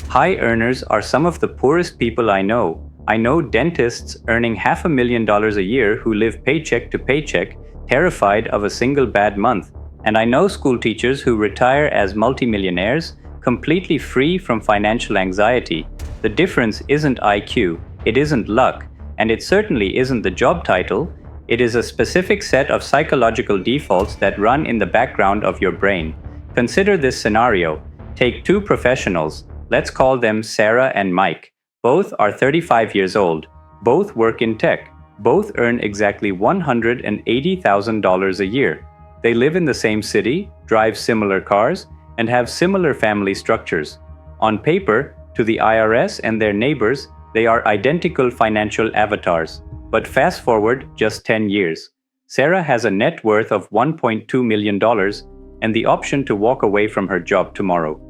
High earners are some of the poorest people I know. I know dentists earning $500,000 a year who live paycheck to paycheck, terrified of a single bad month. And I know school teachers who retire as multimillionaires, completely free from financial anxiety. The difference isn't IQ, it isn't luck, and it certainly isn't the job title. It is a specific set of psychological defaults that run in the background of your brain. Consider this scenario. Take two professionals. Let's call them Sarah and Mike. Both are 35 years old. Both work in tech. Both earn exactly $180,000 a year. They live in the same city, drive similar cars, and have similar family structures. On paper, to the IRS and their neighbors, they are identical financial avatars. But fast forward just 10 years. Sarah has a net worth of $1.2 million and the option to walk away from her job tomorrow.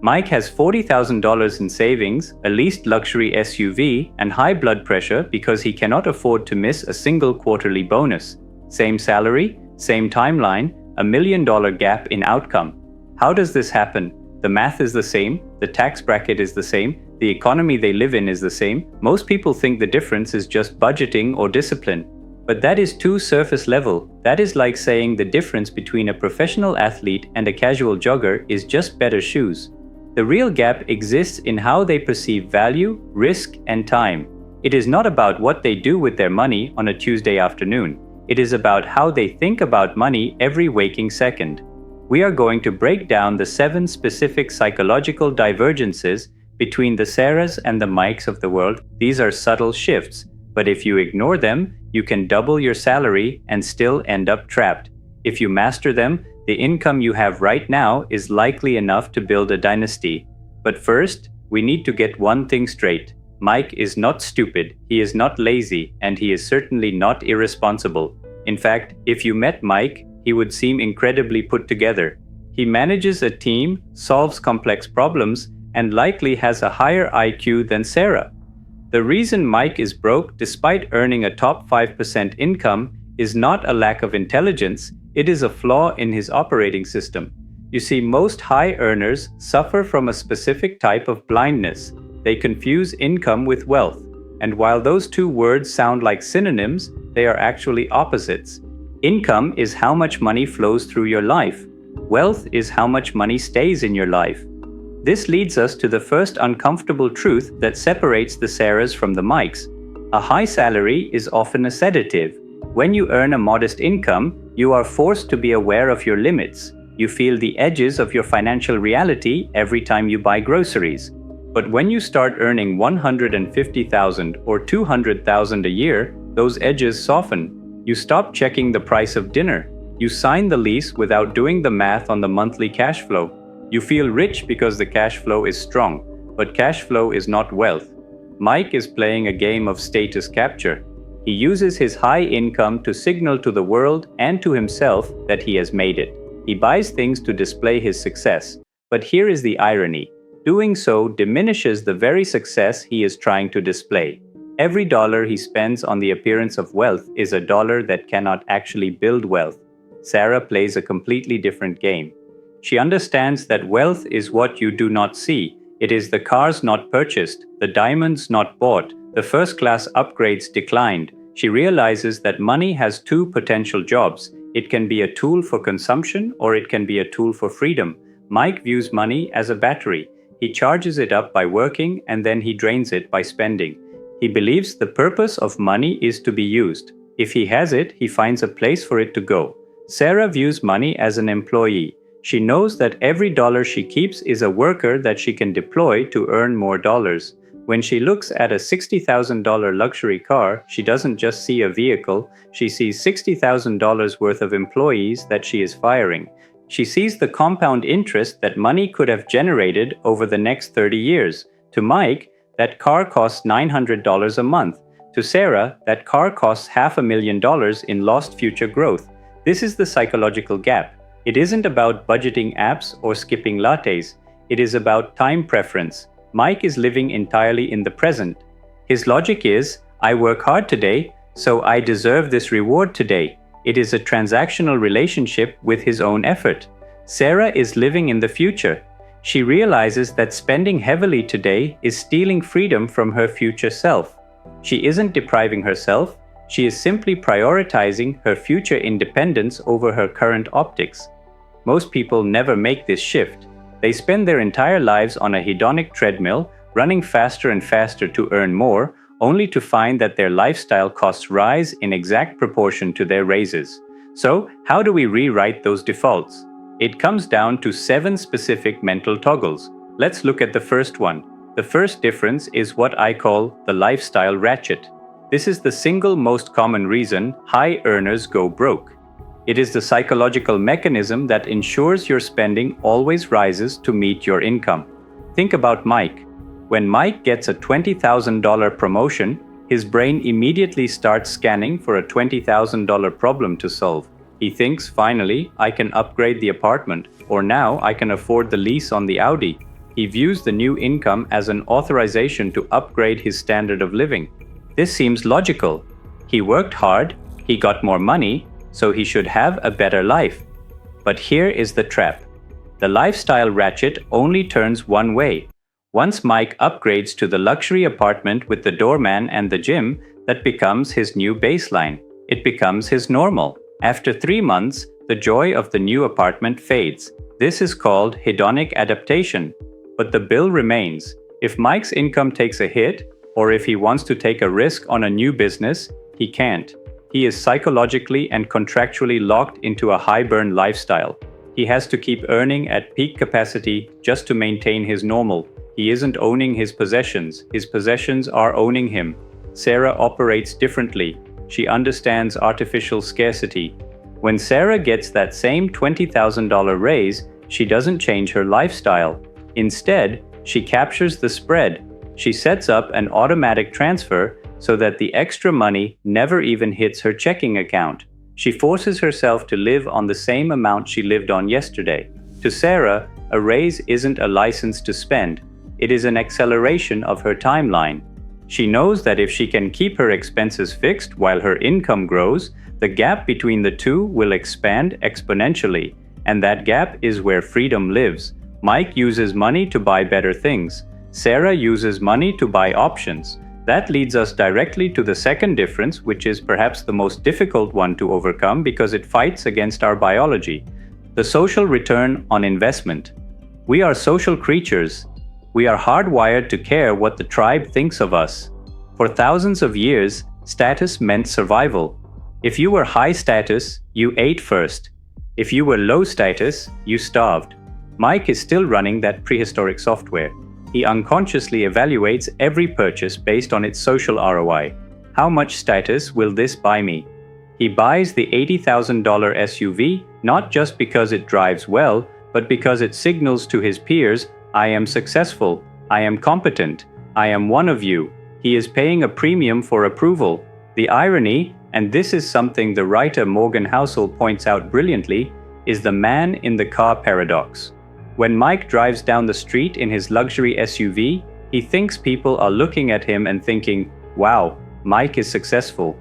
Mike has $40,000 in savings, a leased luxury SUV, and high blood pressure because he cannot afford to miss a single quarterly bonus. Same salary, same timeline, $1 million gap in outcome. How does this happen? The math is the same, the tax bracket is the same, the economy they live in is the same. Most people think the difference is just budgeting or discipline. But that is too surface level. That is like saying the difference between a professional athlete and a casual jogger is just better shoes. The real gap exists in how they perceive value, risk, and time. It is not about what they do with their money on a Tuesday afternoon. It is about how they think about money every waking second. We are going to break down the 7 specific psychological divergences between the Sarahs and the Mikes of the world. These are subtle shifts, but if you ignore them, you can double your salary and still end up trapped. If you master them, the income you have right now is likely enough to build a dynasty. But first, we need to get one thing straight. Mike is not stupid, he is not lazy, and he is certainly not irresponsible. In fact, if you met Mike, he would seem incredibly put together. He manages a team, solves complex problems, and likely has a higher IQ than Sarah. The reason Mike is broke despite earning a top 5% income is not a lack of intelligence, it is a flaw in his operating system. You see, most high earners suffer from a specific type of blindness. They confuse income with wealth. And while those two words sound like synonyms, they are actually opposites. Income is how much money flows through your life. Wealth is how much money stays in your life. This leads us to the first uncomfortable truth that separates the Sarahs from the Mikes. A high salary is often a sedative. When you earn a modest income, you are forced to be aware of your limits. You feel the edges of your financial reality every time you buy groceries. But when you start earning $150,000 or $200,000 a year, those edges soften. You stop checking the price of dinner. You sign the lease without doing the math on the monthly cash flow. You feel rich because the cash flow is strong, but cash flow is not wealth. Mike is playing a game of status capture. He uses his high income to signal to the world and to himself that he has made it. He buys things to display his success. But here is the irony. Doing so diminishes the very success he is trying to display. Every dollar he spends on the appearance of wealth is a dollar that cannot actually build wealth. Sarah plays a completely different game. She understands that wealth is what you do not see. It is the cars not purchased, the diamonds not bought, the first-class upgrades declined. She realizes that money has two potential jobs. It can be a tool for consumption or it can be a tool for freedom. Mike views money as a battery. He charges it up by working and then he drains it by spending. He believes the purpose of money is to be used. If he has it, he finds a place for it to go. Sarah views money as an employee. She knows that every dollar she keeps is a worker that she can deploy to earn more dollars. When she looks at a $60,000 luxury car, she doesn't just see a vehicle, she sees $60,000 worth of employees that she is firing. She sees the compound interest that money could have generated over the next 30 years. To Mike, that car costs $900 a month. To Sarah, that car costs $500,000 in lost future growth. This is the psychological gap. It isn't about budgeting apps or skipping lattes. It is about time preference. Mike is living entirely in the present. His logic is, I work hard today, so I deserve this reward today. It is a transactional relationship with his own effort. Sarah is living in the future. She realizes that spending heavily today is stealing freedom from her future self. She isn't depriving herself, she is simply prioritizing her future independence over her current optics. Most people never make this shift. They spend their entire lives on a hedonic treadmill, running faster and faster to earn more, only to find that their lifestyle costs rise in exact proportion to their raises. So, how do we rewrite those defaults? It comes down to 7 specific mental toggles. Let's look at the first one. The first difference is what I call the lifestyle ratchet. This is the single most common reason high earners go broke. It is the psychological mechanism that ensures your spending always rises to meet your income. Think about Mike. When Mike gets a $20,000 promotion, his brain immediately starts scanning for a $20,000 problem to solve. He thinks, finally, I can upgrade the apartment, or now I can afford the lease on the Audi. He views the new income as an authorization to upgrade his standard of living. This seems logical. He worked hard, he got more money, so he should have a better life. But here is the trap. The lifestyle ratchet only turns one way. Once Mike upgrades to the luxury apartment with the doorman and the gym, that becomes his new baseline. It becomes his normal. After 3 months, the joy of the new apartment fades. This is called hedonic adaptation. But the bill remains. If Mike's income takes a hit, or if he wants to take a risk on a new business, he can't. He is psychologically and contractually locked into a high-burn lifestyle. He has to keep earning at peak capacity just to maintain his normal. He isn't owning his possessions are owning him. Sarah operates differently. She understands artificial scarcity. When Sarah gets that same $20,000 raise, she doesn't change her lifestyle. Instead, she captures the spread. She sets up an automatic transfer so that the extra money never even hits her checking account. She forces herself to live on the same amount she lived on yesterday. To Sarah, a raise isn't a license to spend. It is an acceleration of her timeline. She knows that if she can keep her expenses fixed while her income grows, the gap between the two will expand exponentially, and that gap is where freedom lives. Mike uses money to buy better things. Sarah uses money to buy options. That leads us directly to the second difference, which is perhaps the most difficult one to overcome because it fights against our biology. The social return on investment. We are social creatures. We are hardwired to care what the tribe thinks of us. For thousands of years, status meant survival. If you were high status, you ate first. If you were low status, you starved. Mike is still running that prehistoric software. He unconsciously evaluates every purchase based on its social ROI. How much status will this buy me? He buys the $80,000 SUV not just because it drives well, but because it signals to his peers, I am successful, I am competent, I am one of you. He is paying a premium for approval. The irony, and this is something the writer Morgan Housel points out brilliantly, is the man in the car paradox. When Mike drives down the street in his luxury SUV, he thinks people are looking at him and thinking, wow, Mike is successful.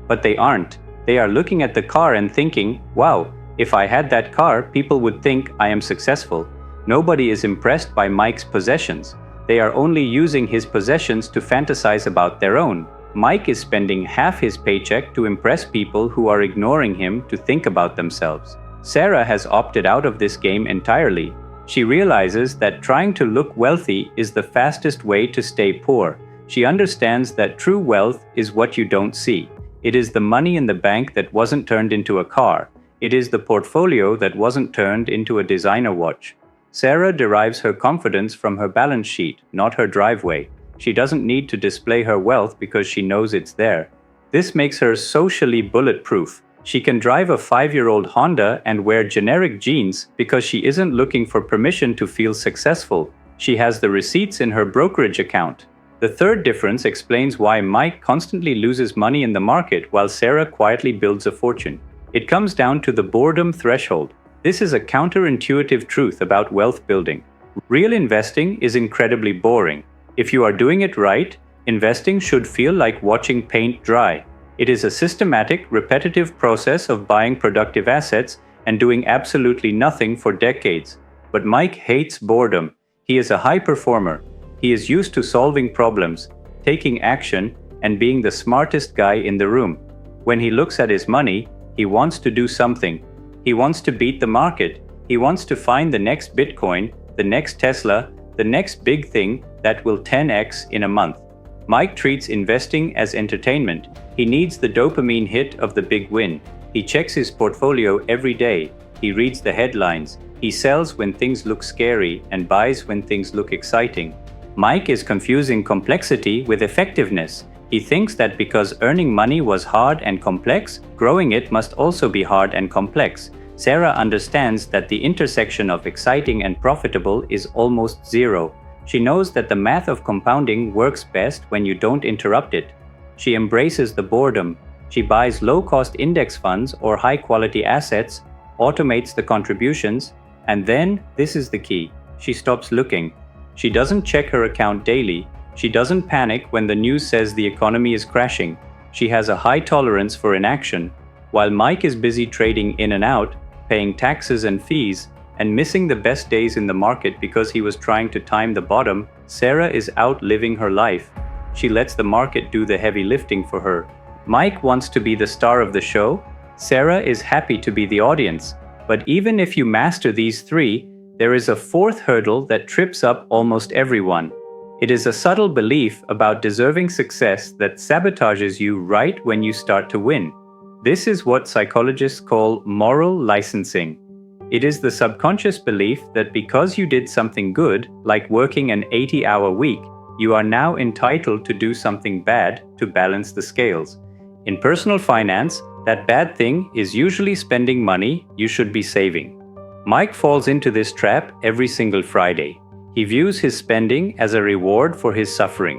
But they aren't. They are looking at the car and thinking, wow, if I had that car, people would think I am successful. Nobody is impressed by Mike's possessions. They are only using his possessions to fantasize about their own. Mike is spending half his paycheck to impress people who are ignoring him to think about themselves. Sarah has opted out of this game entirely. She realizes that trying to look wealthy is the fastest way to stay poor. She understands that true wealth is what you don't see. It is the money in the bank that wasn't turned into a car. It is the portfolio that wasn't turned into a designer watch. Sarah derives her confidence from her balance sheet, not her driveway. She doesn't need to display her wealth because she knows it's there. This makes her socially bulletproof. She can drive a 5-year-old Honda and wear generic jeans because she isn't looking for permission to feel successful. She has the receipts in her brokerage account. The third difference explains why Mike constantly loses money in the market while Sarah quietly builds a fortune. It comes down to the boredom threshold. This is a counterintuitive truth about wealth building. Real investing is incredibly boring. If you are doing it right, investing should feel like watching paint dry. It is a systematic, repetitive process of buying productive assets and doing absolutely nothing for decades. But Mike hates boredom. He is a high performer. He is used to solving problems, taking action, and being the smartest guy in the room. When he looks at his money, he wants to do something. He wants to beat the market. He wants to find the next Bitcoin, the next Tesla, the next big thing that will 10x in a month. Mike treats investing as entertainment. He needs the dopamine hit of the big win. He checks his portfolio every day. He reads the headlines. He sells when things look scary and buys when things look exciting. Mike is confusing complexity with effectiveness. He thinks that because earning money was hard and complex, growing it must also be hard and complex. Sarah understands that the intersection of exciting and profitable is almost zero. She knows that the math of compounding works best when you don't interrupt it. She embraces the boredom. She buys low-cost index funds or high-quality assets, automates the contributions, and then, this is the key, she stops looking. She doesn't check her account daily. She doesn't panic when the news says the economy is crashing. She has a high tolerance for inaction. While Mike is busy trading in and out, paying taxes and fees, and missing the best days in the market because he was trying to time the bottom, Sarah is out living her life. She lets the market do the heavy lifting for her. Mike wants to be the star of the show. Sarah is happy to be the audience. But even if you master these three, there is a fourth hurdle that trips up almost everyone. It is a subtle belief about deserving success that sabotages you right when you start to win. This is what psychologists call moral licensing. It is the subconscious belief that because you did something good, like working an 80-hour week, you are now entitled to do something bad to balance the scales. In personal finance, that bad thing is usually spending money you should be saving. Mike falls into this trap every single Friday. He views his spending as a reward for his suffering.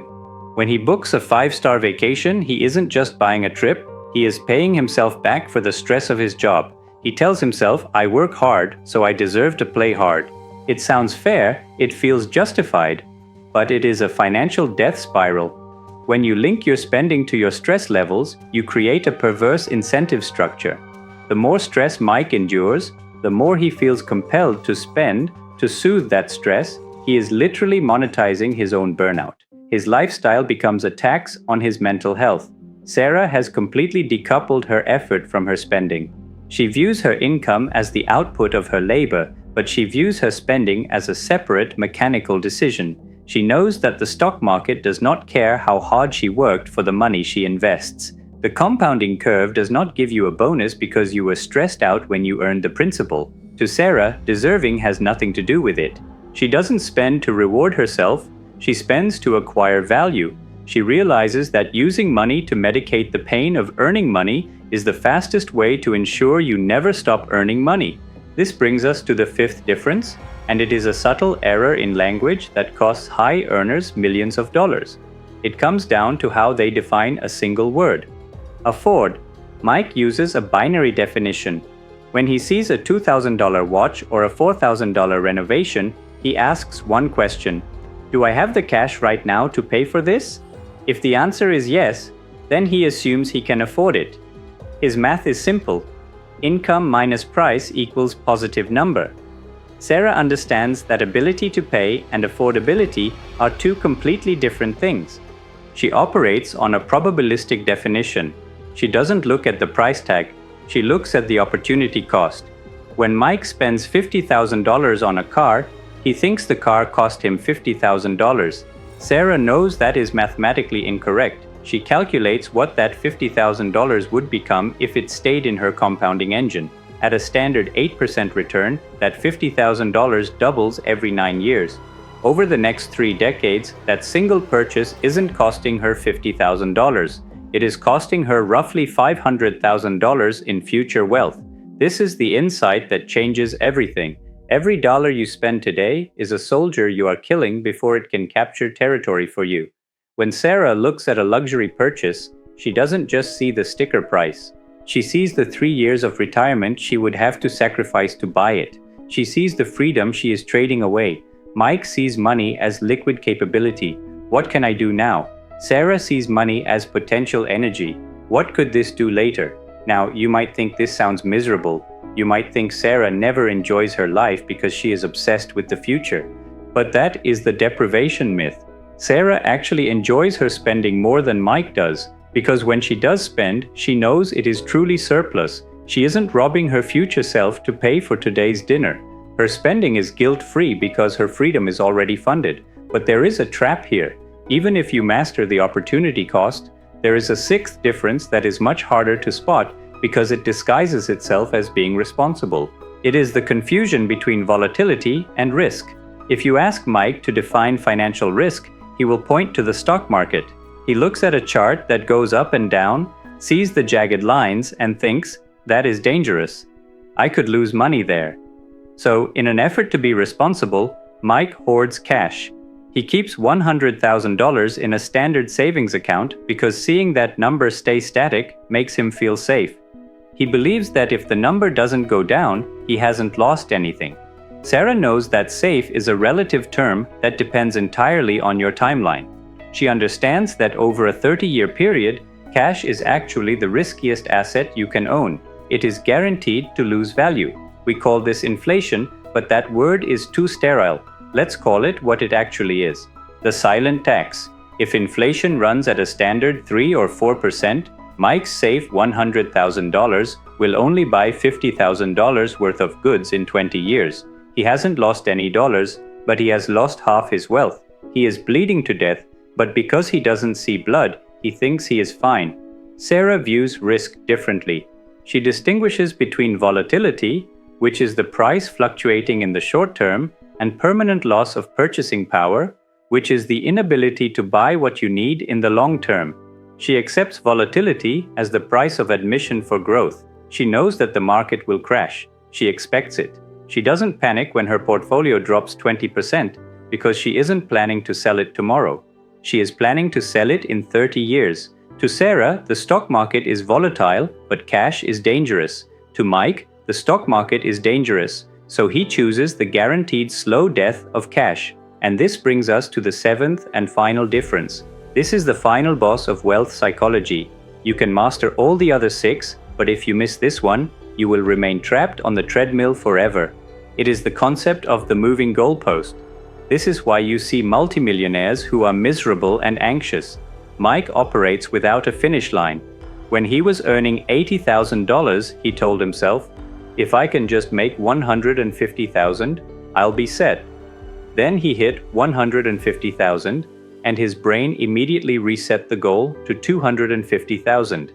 When he books a 5-star vacation, he isn't just buying a trip, he is paying himself back for the stress of his job. He tells himself, I work hard, so I deserve to play hard. It sounds fair, it feels justified, but it is a financial death spiral. When you link your spending to your stress levels, you create a perverse incentive structure. The more stress Mike endures, the more he feels compelled to spend to soothe that stress. He is literally monetizing his own burnout. His lifestyle becomes a tax on his mental health. Sarah has completely decoupled her effort from her spending. She views her income as the output of her labor, but she views her spending as a separate mechanical decision. She knows that the stock market does not care how hard she worked for the money she invests. The compounding curve does not give you a bonus because you were stressed out when you earned the principal. To Sarah, deserving has nothing to do with it. She doesn't spend to reward herself, she spends to acquire value. She realizes that using money to medicate the pain of earning money is the fastest way to ensure you never stop earning money. This brings us to the fifth difference, and it is a subtle error in language that costs high earners millions of dollars. It comes down to how they define a single word. Afford. Mike uses a binary definition. When he sees a $2,000 watch or a $4,000 renovation, he asks one question: do I have the cash right now to pay for this? If the answer is yes, then he assumes he can afford it. His math is simple. Income minus price equals positive number. Sarah understands that ability to pay and affordability are two completely different things. She operates on a probabilistic definition. She doesn't look at the price tag, she looks at the opportunity cost. When Mike spends $50,000 on a car, he thinks the car cost him $50,000. Sarah knows that is mathematically incorrect. She calculates what that $50,000 would become if it stayed in her compounding engine. At a standard 8% return, that $50,000 doubles every 9 years. Over the next 3 decades, that single purchase isn't costing her $50,000. It is costing her roughly $500,000 in future wealth. This is the insight that changes everything. Every dollar you spend today is a soldier you are killing before it can capture territory for you. When Sarah looks at a luxury purchase, she doesn't just see the sticker price. She sees the 3 years of retirement she would have to sacrifice to buy it. She sees the freedom she is trading away. Mike sees money as liquid capability. What can I do now? Sarah sees money as potential energy. What could this do later? Now, you might think this sounds miserable. You might think Sarah never enjoys her life because she is obsessed with the future. But that is the deprivation myth. Sarah actually enjoys her spending more than Mike does, because when she does spend, she knows it is truly surplus. She isn't robbing her future self to pay for today's dinner. Her spending is guilt-free because her freedom is already funded. But there is a trap here. Even if you master the opportunity cost, there is a sixth difference that is much harder to spot because it disguises itself as being responsible. It is the confusion between volatility and risk. If you ask Mike to define financial risk, he will point to the stock market. He looks at a chart that goes up and down, sees the jagged lines, and thinks, that is dangerous. I could lose money there. So, in an effort to be responsible, Mike hoards cash. He keeps $100,000 in a standard savings account because seeing that number stay static makes him feel safe. He believes that if the number doesn't go down, he hasn't lost anything. Sarah knows that safe is a relative term that depends entirely on your timeline. She understands that over a 30-year period, cash is actually the riskiest asset you can own. It is guaranteed to lose value. We call this inflation, but that word is too sterile. Let's call it what it actually is. The silent tax. If inflation runs at a standard 3 or 4%, Mike's safe $100,000 will only buy $50,000 worth of goods in 20 years. He hasn't lost any dollars, but he has lost half his wealth. He is bleeding to death, but because he doesn't see blood, he thinks he is fine. Sarah views risk differently. She distinguishes between volatility, which is the price fluctuating in the short term, and permanent loss of purchasing power, which is the inability to buy what you need in the long term. She accepts volatility as the price of admission for growth. She knows that the market will crash. She expects it. She doesn't panic when her portfolio drops 20% because she isn't planning to sell it tomorrow. She is planning to sell it in 30 years. To Sarah, the stock market is volatile, but cash is dangerous. To Mike, the stock market is dangerous, so he chooses the guaranteed slow death of cash. And this brings us to the seventh and final difference. This is the final boss of wealth psychology. You can master all the other six, but if you miss this one, you will remain trapped on the treadmill forever. It is the concept of the moving goalpost. This is why you see multimillionaires who are miserable and anxious. Mike operates without a finish line. When he was earning $80,000, he told himself, if I can just make $150,000, I'll be set. Then he hit $150,000, and his brain immediately reset the goal to $250,000.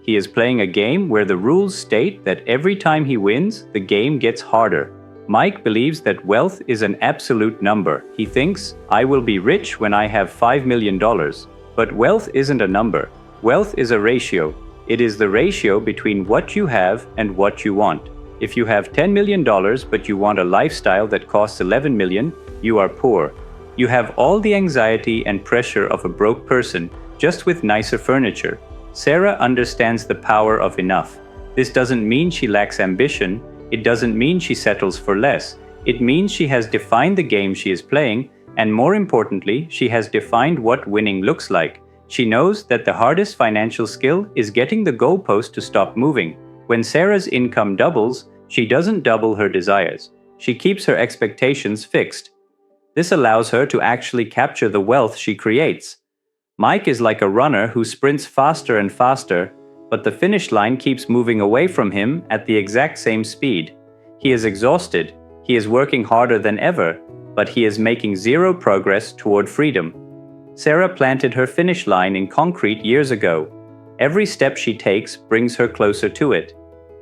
He is playing a game where the rules state that every time he wins, the game gets harder. Mike believes that wealth is an absolute number. He thinks, I will be rich when I have $5 million. But wealth isn't a number. Wealth is a ratio. It is the ratio between what you have and what you want. If you have $10 million but you want a lifestyle that costs $11 million, you are poor. You have all the anxiety and pressure of a broke person, just with nicer furniture. Sarah understands the power of enough. This doesn't mean she lacks ambition. It doesn't mean she settles for less. It means she has defined the game she is playing, and more importantly, she has defined what winning looks like. She knows that the hardest financial skill is getting the goalpost to stop moving. When Sarah's income doubles, she doesn't double her desires. She keeps her expectations fixed. This allows her to actually capture the wealth she creates. Mike is like a runner who sprints faster and faster, but the finish line keeps moving away from him at the exact same speed. He is exhausted. He is working harder than ever, but he is making zero progress toward freedom. Sarah planted her finish line in concrete years ago. Every step she takes brings her closer to it.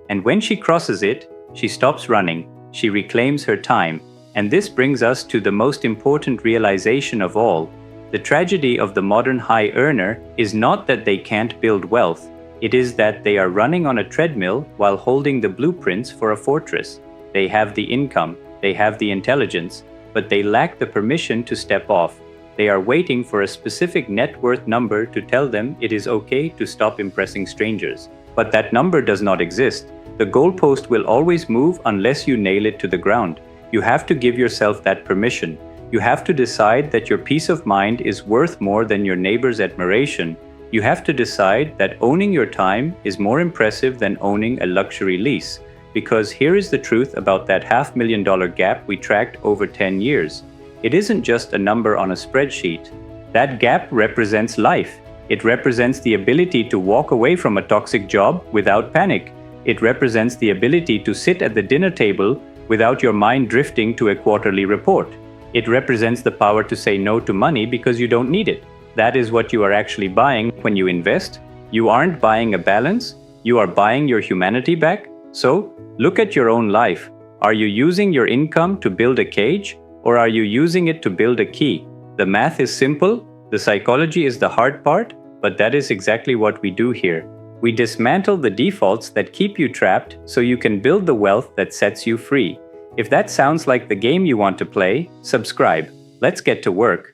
And when she crosses it, she stops running. She reclaims her time. And this brings us to the most important realization of all. The tragedy of the modern high earner is not that they can't build wealth. It is that they are running on a treadmill while holding the blueprints for a fortress. They have the income, they have the intelligence, but they lack the permission to step off. They are waiting for a specific net worth number to tell them it is okay to stop impressing strangers. But that number does not exist. The goalpost will always move unless you nail it to the ground. You have to give yourself that permission. You have to decide that your peace of mind is worth more than your neighbor's admiration. You have to decide that owning your time is more impressive than owning a luxury lease. Because here is the truth about that $500,000 gap we tracked over 10 years. It isn't just a number on a spreadsheet. That gap represents life. It represents the ability to walk away from a toxic job without panic. It represents the ability to sit at the dinner table without your mind drifting to a quarterly report. It represents the power to say no to money because you don't need it. That is what you are actually buying when you invest. You aren't buying a balance, you are buying your humanity back. So, look at your own life. Are you using your income to build a cage, or are you using it to build a key? The math is simple, the psychology is the hard part, but that is exactly what we do here. We dismantle the defaults that keep you trapped so you can build the wealth that sets you free. If that sounds like the game you want to play, subscribe. Let's get to work.